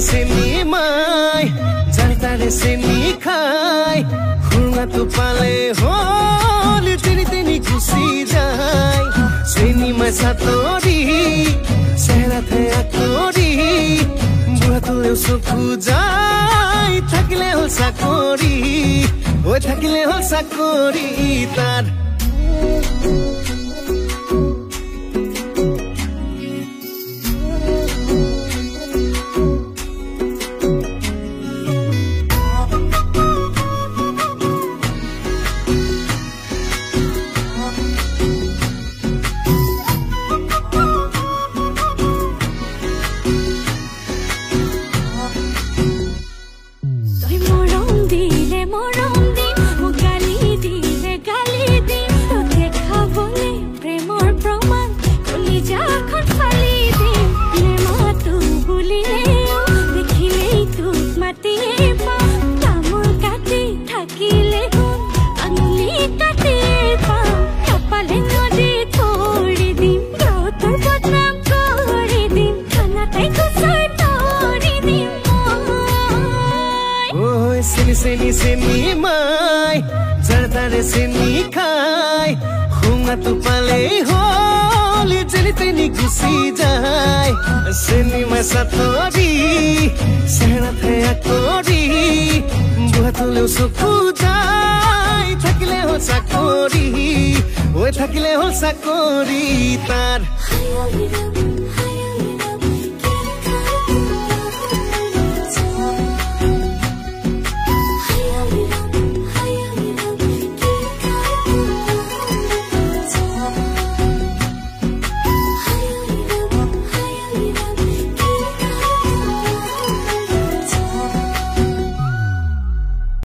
চেনি মাই যাই তাৰে চেনি খাই খুঙাটো পালে হল তেনি তেনি গুচি যায় চেনি মাই চাতৰি চেহেৰাতে আকৰি বুঢ়াটোলেও চকু যায় থাকিলে হল চাকৰি ঐ থাকিলে হল চাকৰি তাৰ চেনি চেনি মাই যাৰ তাৰে চেনি খাই খুঙাটো পালেই হল যেনি তেনি গুচি যায় চেনি মাই চাতৰি চেহেৰাতে আকৰি বুঢ়াটোলেও চকু যায় থাকিলে হল চাকৰি ঐ থাকিলে হল চাকৰি তাৰ